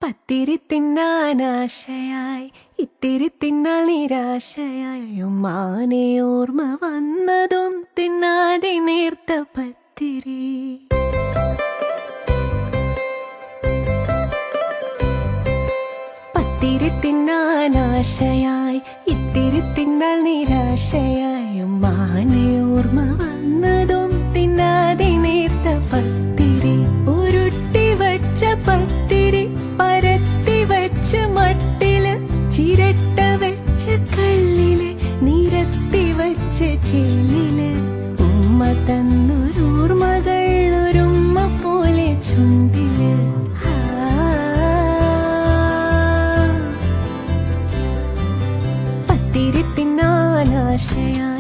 പത്തിരി തിന്നാനാശയായി ഇത്തിരി തിന്നാൻ നിരാശയായി ഉമ്മാനെ ഓർമ്മ വന്നതും തിന്നാതെ നേർത്ത പത്തിരി. പത്തിരി തിന്നാനാശയായി ഇത്തിരി തിന്നാൻ നിരാശയായി ഉമ്മാനെ ഓർമ്മ വന്നതും തിന്നാതെ നേർത്ത പത്തിരി. ഉരുട്ടി വച്ച പത്തിരി പരത്തി വച്ച മട്ടില് ചിരട്ട വെച്ച കല്ലില് നിരത്തി വച്ച ചെല്ലില് ഉമ്മ തന്നൊരോർമ്മകൾ ഒരുമ്മ പോലെ ചുണ്ടില്. പത്തിരി തിന്നാനാശയായി